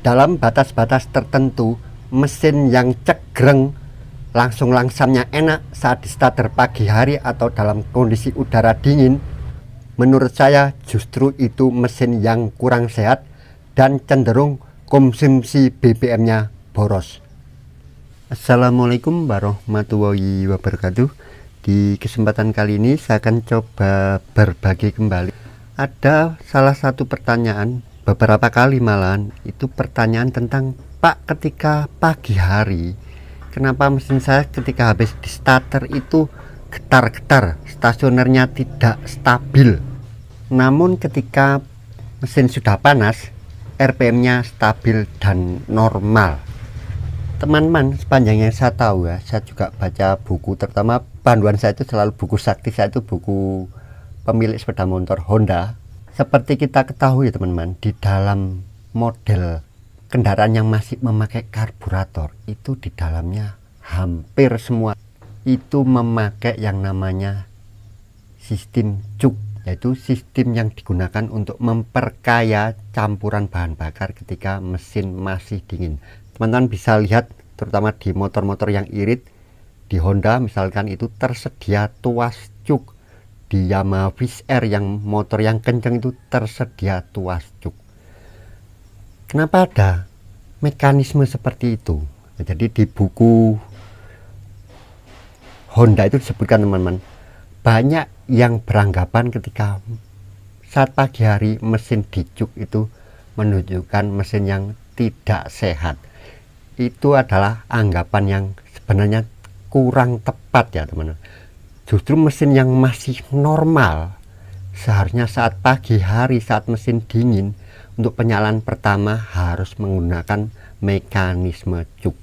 Dalam batas-batas tertentu, mesin yang cegreng langsamnya enak saat di starter pagi hari atau dalam kondisi udara dingin, menurut saya justru itu mesin yang kurang sehat dan cenderung konsumsi BBM-nya boros. Assalamualaikum warahmatullahi wabarakatuh. Di kesempatan kali ini saya akan coba berbagi kembali. Ada salah satu pertanyaan, beberapa kali malahan, itu pertanyaan tentang, Pak, ketika pagi hari kenapa mesin saya ketika habis di starter itu getar-getar, stasionernya tidak stabil, namun ketika mesin sudah panas RPM-nya stabil dan normal. Teman-teman, sepanjang yang saya tahu ya, saya juga baca buku, terutama panduan saya itu selalu buku sakti saya itu buku pemilik sepeda motor Honda. Seperti kita ketahui teman-teman, di dalam model kendaraan yang masih memakai karburator itu di dalamnya hampir semua itu memakai yang namanya sistem cuk, yaitu sistem yang digunakan untuk memperkaya campuran bahan bakar ketika mesin masih dingin. Teman-teman bisa lihat terutama di motor-motor yang irit, di Honda misalkan itu tersedia tuas cuk, di Yamaha Wizz Air yang motor yang kenceng itu tersedia tuas cuk. Kenapa ada mekanisme seperti itu? Jadi di buku Honda itu disebutkan teman-teman, banyak yang beranggapan ketika saat pagi hari mesin dicuk itu menunjukkan mesin yang tidak sehat. Itu adalah anggapan yang sebenarnya kurang tepat ya teman-teman. Justru mesin yang masih normal seharusnya saat pagi hari, saat mesin dingin, untuk penyalaan pertama harus menggunakan mekanisme cuk.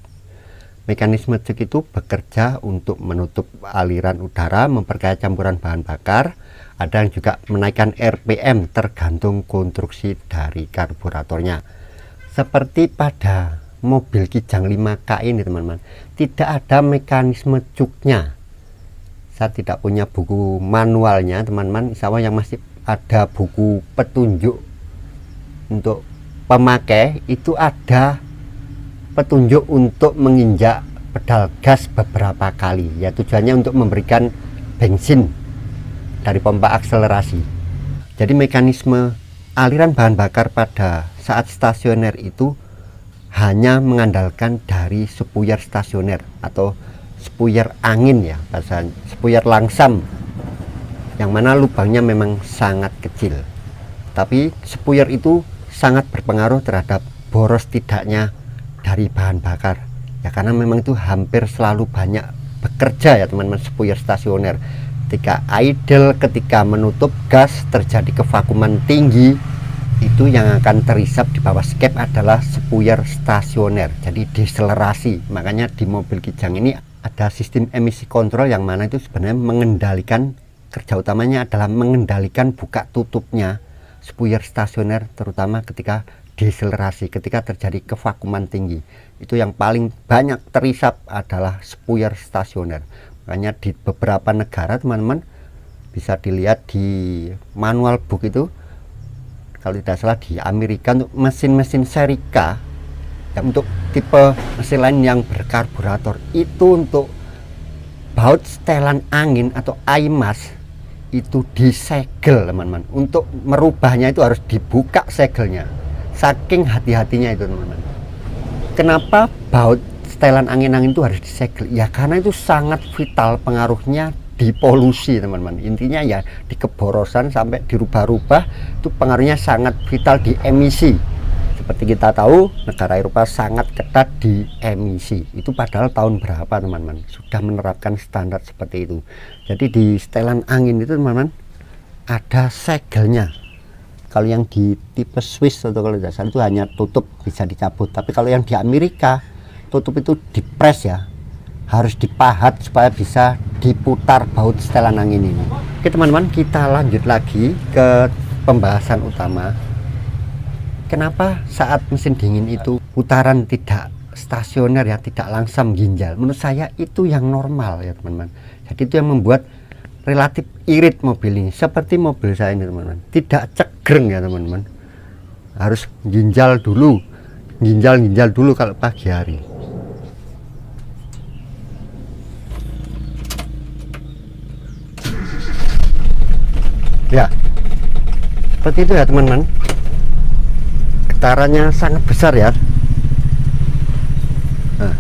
Mekanisme cuk itu bekerja untuk menutup aliran udara, memperkaya campuran bahan bakar. Ada yang juga menaikkan RPM tergantung konstruksi dari karburatornya. Seperti pada mobil Kijang 5K ini teman-teman, tidak ada mekanisme cuknya. Saya tidak punya buku manualnya teman-teman, insya Allah yang masih ada buku petunjuk untuk pemakai itu ada petunjuk untuk menginjak pedal gas beberapa kali, ya tujuannya untuk memberikan bensin dari pompa akselerasi. Jadi mekanisme aliran bahan bakar pada saat stasioner itu hanya mengandalkan dari spuyer stasioner atau spuyer angin ya, bahasa spuyer langsam, yang mana lubangnya memang sangat kecil, tapi spuyer itu sangat berpengaruh terhadap boros tidaknya dari bahan bakar ya, karena memang itu hampir selalu banyak bekerja ya teman-teman spuyer stasioner. Ketika idle, ketika menutup gas, terjadi kevakuman tinggi, itu yang akan terisap di bawah skep adalah spuyer stasioner, jadi deselerasi. Makanya di mobil Kijang ini ada sistem emisi kontrol yang mana itu sebenarnya mengendalikan, kerja utamanya adalah mengendalikan buka tutupnya spuyer stasioner, terutama ketika deselerasi, ketika terjadi kevakuman tinggi. Itu yang paling banyak terisap adalah spuyer stasioner. Makanya di beberapa negara teman-teman bisa dilihat di manual book itu, kalau tidak salah di Amerika untuk mesin-mesin seri K ya, untuk tipe mesin lain yang berkarburator itu untuk baut setelan angin atau IMAS itu disegel teman-teman. Untuk merubahnya itu harus dibuka segelnya, saking hati-hatinya itu teman-teman. Kenapa baut setelan angin-angin itu harus disegel? Ya karena itu sangat vital pengaruhnya di polusi teman-teman. Intinya ya di keborosan sampai dirubah-rubah, itu pengaruhnya sangat vital di emisi. Seperti kita tahu negara Eropa sangat ketat di emisi. Itu padahal tahun berapa teman-teman sudah menerapkan standar seperti itu. Jadi di setelan angin itu teman-teman ada segelnya. Kalau yang di tipe Swiss atau kalau tidak salah itu hanya tutup, bisa dicabut. Tapi kalau yang di Amerika tutup itu dipres ya, harus dipahat supaya bisa diputar baut setelan angin ini. Oke teman-teman, kita lanjut lagi ke pembahasan utama. Kenapa saat mesin dingin itu putaran tidak stasioner ya, tidak langsam ginjal? Menurut saya itu yang normal ya teman-teman. Jadi itu yang membuat relatif irit mobil ini. Seperti mobil saya ini teman-teman, tidak cegreng ya teman-teman, harus ginjal dulu ginjal-ginjal dulu kalau pagi hari. Ya, seperti itu ya teman-teman. Getarannya sangat besar ya. Nah,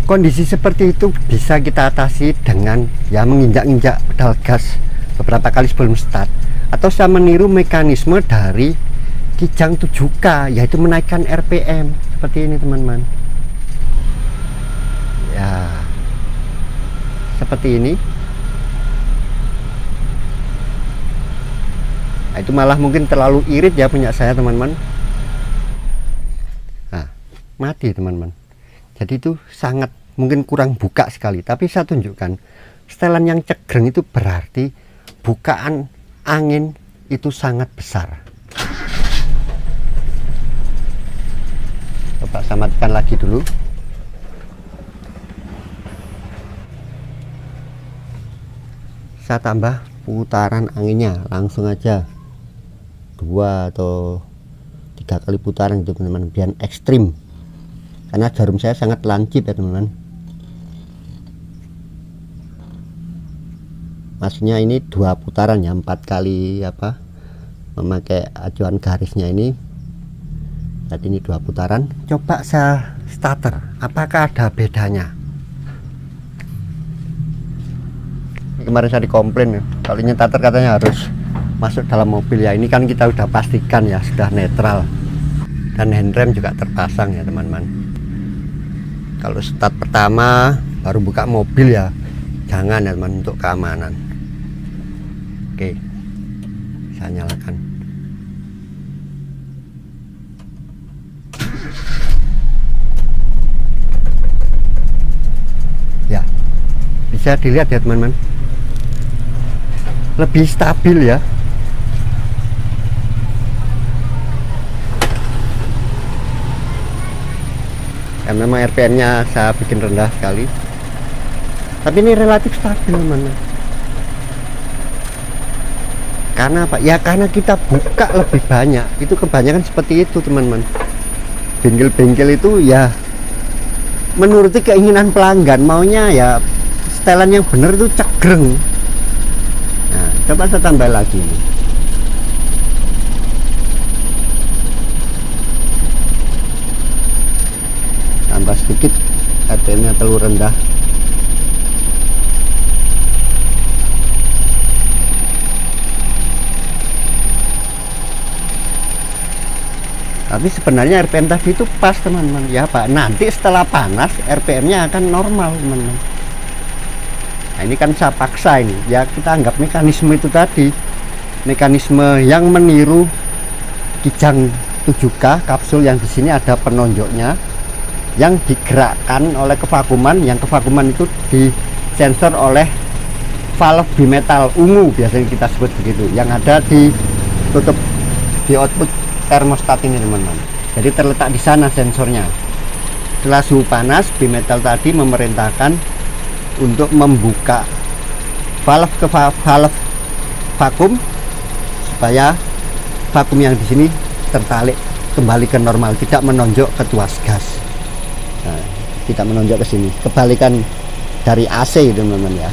kondisi seperti itu bisa kita atasi dengan ya menginjak-injak pedal gas beberapa kali sebelum start, atau saya meniru mekanisme dari Kijang 7K, yaitu menaikkan RPM seperti ini teman-teman. Ya, seperti ini. Nah, itu malah mungkin terlalu irit ya punya saya teman-teman. Nah, mati teman-teman. Jadi itu sangat mungkin kurang buka sekali. Tapi saya tunjukkan setelan yang cegreng itu berarti bukaan angin itu sangat besar. Coba saya matikan lagi dulu. Saya tambah putaran anginnya langsung aja 2 atau 3 kali putaran gitu teman-teman, biar ekstrim, karena jarum saya sangat lancip ya teman-teman. Maksudnya ini 2 putaran ya, 4 kali apa memakai acuan garisnya ini. Tadi ini 2 putaran. Coba saya starter, apakah ada bedanya? Kemarin saya dikomplain ya, kalau ini starter katanya harus masuk dalam mobil ya. Ini kan kita udah pastikan ya sudah netral, dan handrem juga terpasang ya teman-teman. Kalau start pertama baru buka mobil ya jangan ya teman, untuk keamanan. Oke, saya nyalakan. Ya, bisa dilihat ya teman-teman, lebih stabil ya. Ya, memang RPM-nya saya bikin rendah sekali, tapi ini relatif stabil teman-teman. Karena apa? Ya karena kita buka lebih banyak. Itu kebanyakan seperti itu teman-teman. Bengkel-bengkel itu ya menuruti keinginan pelanggan, maunya ya setelan yang benar itu cegreng. Nah, coba saya tambah lagi nih. Tambah sedikit, RPM-nya terlalu rendah. Tapi sebenarnya RPM tadi itu pas teman-teman ya Pak. Nanti setelah panas RPM-nya akan normal teman-teman. Nah ini kan saya paksa ini ya, kita anggap mekanisme itu tadi, mekanisme yang meniru Kijang 7K kapsul, yang di sini ada penonjoknya yang digerakkan oleh kevakuman, yang kevakuman itu disensor oleh valve bimetal ungu, biasanya kita sebut begitu, yang ada di tutup di output termostat ini teman-teman. Jadi terletak di sana sensornya. Setelah suhu panas, bimetal tadi memerintahkan untuk membuka valve ke valve vakum supaya vakum yang di sini tertarik kembali ke normal, tidak menonjok ke tuas gas. Nah, tidak menonjok ke sini, kebalikan dari AC teman-teman ya.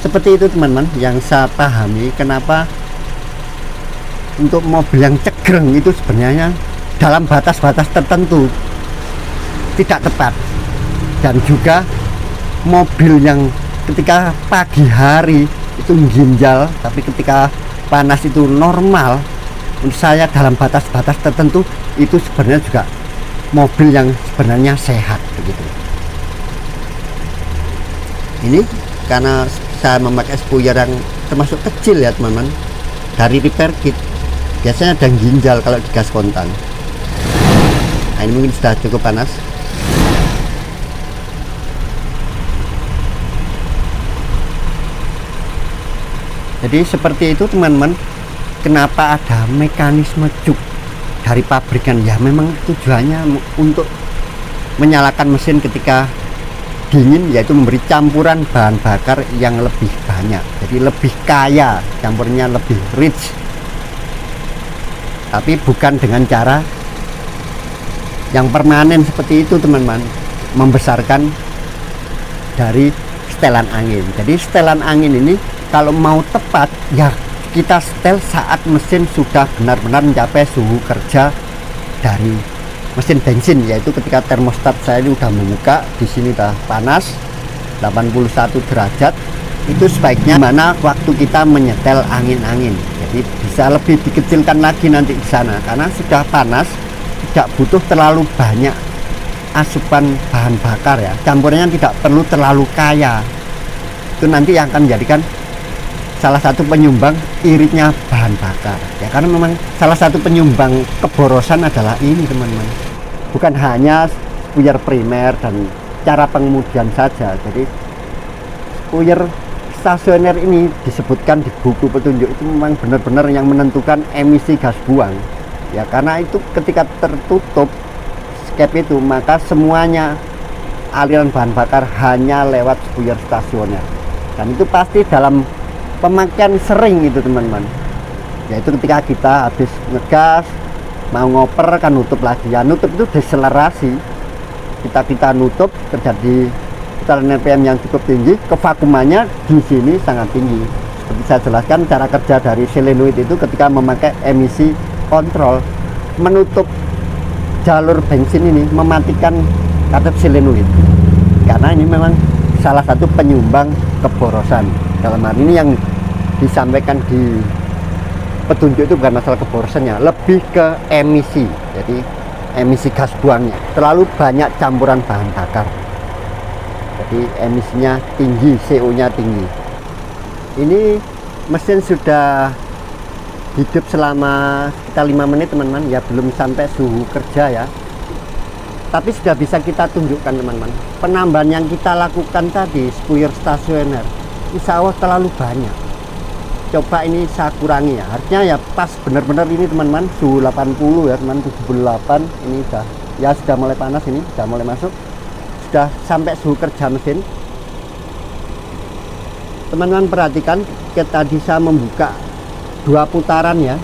Seperti itu teman-teman yang saya pahami kenapa untuk mobil yang cegreng itu sebenarnya dalam batas-batas tertentu tidak tepat, dan juga mobil yang ketika pagi hari itu ginjal tapi ketika panas itu normal, menurut saya dalam batas-batas tertentu itu sebenarnya juga mobil yang sebenarnya sehat begitu. Ini karena saya memakai spuyer yang termasuk kecil ya teman-teman, dari repair kit. Biasanya ada ginjal kalau di gas kontan. Nah ini mungkin sudah cukup panas. Jadi seperti itu teman-teman, kenapa ada mekanisme cuk dari pabrikan ya, memang tujuannya untuk menyalakan mesin ketika dingin, yaitu memberi campuran bahan bakar yang lebih banyak, jadi lebih kaya, campurnya lebih rich, tapi bukan dengan cara yang permanen seperti itu teman-teman, membesarkan dari setelan angin. Jadi setelan angin ini kalau mau tepat ya kita setel saat mesin sudah benar-benar mencapai suhu kerja dari mesin bensin, yaitu ketika termostat saya ini udah membuka, di sini udah panas 81 derajat. Itu sebaiknya mana waktu kita menyetel angin-angin, jadi bisa lebih dikecilkan lagi nanti di sana, karena sudah panas, tidak butuh terlalu banyak asupan bahan bakar ya, campurnya tidak perlu terlalu kaya. Itu nanti yang akan menjadikan salah satu penyumbang iritnya bahan bakar ya, karena memang salah satu penyumbang keborosan adalah ini teman-teman, bukan hanya spuyer primer dan cara pengemudian saja. Jadi spuyer stasioner ini disebutkan di buku petunjuk itu memang benar-benar yang menentukan emisi gas buang ya, karena itu ketika tertutup skep itu maka semuanya aliran bahan bakar hanya lewat spuyer stasioner, dan itu pasti dalam pemakaian sering itu teman-teman, yaitu ketika kita habis ngegas mau ngoper kan nutup lagi ya, nutup itu deselerasi, kita nutup terjadi putaran RPM yang cukup tinggi, kevakumannya di sini sangat tinggi. Seperti saya jelaskan cara kerja dari solenoid itu ketika memakai emisi kontrol, menutup jalur bensin ini, mematikan karet solenoid, karena ini memang salah satu penyumbang keborosan. Dalam hal ini yang disampaikan di petunjuk itu bukan masalah keborosannya, lebih ke emisi. Jadi emisi gas buangnya terlalu banyak campuran bahan bakar, jadi emisinya tinggi, CO nya tinggi. Ini mesin sudah hidup selama sekitar 5 menit teman-teman ya, belum sampai suhu kerja ya, tapi sudah bisa kita tunjukkan teman-teman. Penambahan yang kita lakukan tadi spuyer stasioner insya Allah terlalu banyak. Coba ini saya kurangi ya, harusnya ya pas benar-benar ini teman-teman, suhu 80 ya teman, 78 ini sudah mulai panas, ini sudah mulai masuk, sudah sampai suhu kerja mesin. Teman-teman perhatikan, tadi saya membuka 2 putaran ya,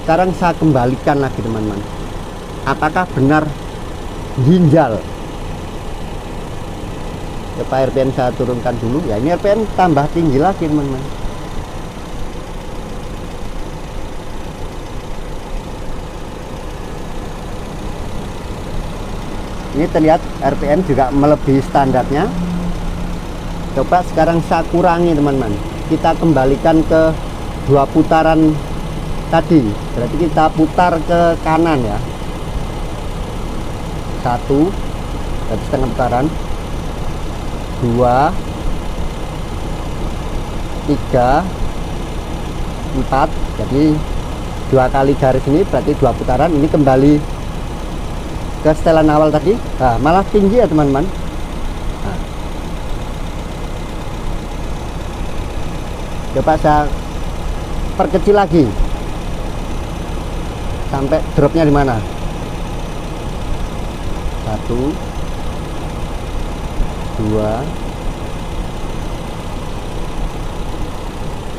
sekarang saya kembalikan lagi teman-teman, apakah benar ginjal. Coba RPM saya turunkan dulu ya, ini RPM tambah tinggi lagi teman-teman. Ini terlihat RPM juga melebihi standarnya. Coba sekarang saya kurangi teman-teman, kita kembalikan ke 2 putaran tadi, berarti kita putar ke kanan ya, 1 berarti setengah putaran, 2 3 4, jadi 2 kali garis ini berarti 2 putaran. Ini kembali ke setelan awal tadi. Nah, malah tinggi ya teman-teman. Nah, coba saya perkecil lagi sampai dropnya di mana, 1 2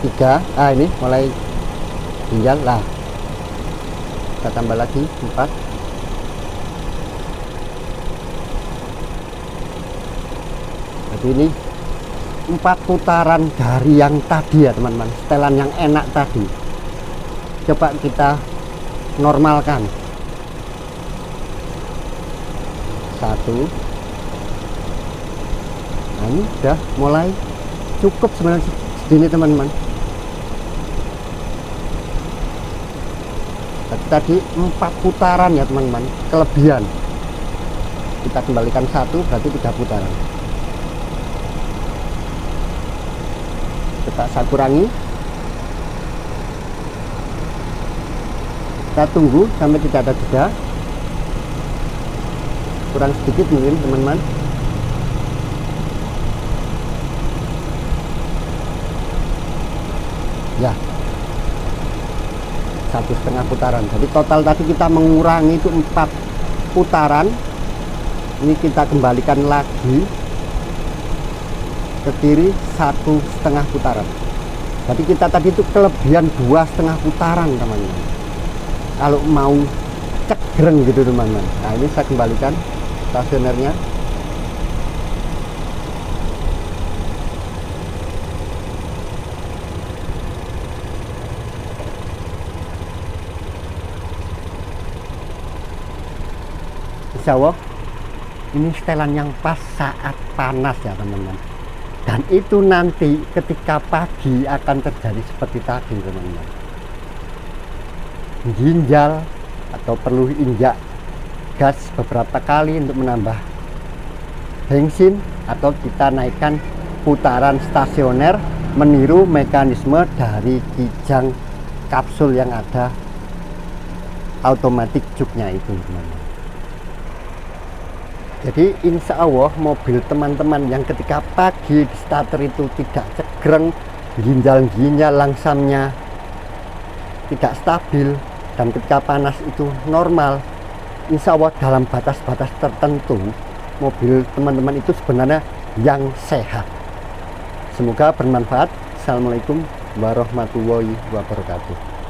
3. Ini mulai tinggal lah, kita tambah lagi 4. Jadi ini 4 putaran dari yang tadi ya teman-teman, setelan yang enak tadi. Coba kita normalkan, 1. Nah, ini udah mulai cukup sebenarnya segini teman-teman. Tadi 4 putaran ya teman-teman, kelebihan. Kita kembalikan 1 berarti 3 putaran. Coba saya kurangi, kita tunggu sampai tidak ada jeda, kurang sedikit mungkin teman-teman. Ya, 1,5 putaran. Jadi total tadi kita mengurangi itu 4 putaran. Ini kita kembalikan lagi ke kiri 1,5 putaran. Jadi kita tadi itu kelebihan 2,5 putaran teman-teman. Kalau mau cek cegreng gitu teman-teman. Nah ini saya kembalikan stasionernya. Insya Allah ini setelan yang pas saat panas ya teman-teman, dan itu nanti ketika pagi akan terjadi seperti tadi teman-teman, ginjal atau perlu injak gas beberapa kali untuk menambah bensin, atau kita naikkan putaran stasioner meniru mekanisme dari kijang kapsul yang ada otomatis juknya itu teman-teman. Jadi insya Allah mobil teman-teman yang ketika pagi di starter itu tidak cegreng, ginjal-ginjal langsamnya tidak stabil, dan ketika panas itu normal, insya Allah dalam batas-batas tertentu mobil teman-teman itu sebenarnya yang sehat. Semoga bermanfaat. Assalamualaikum warahmatullahi wabarakatuh.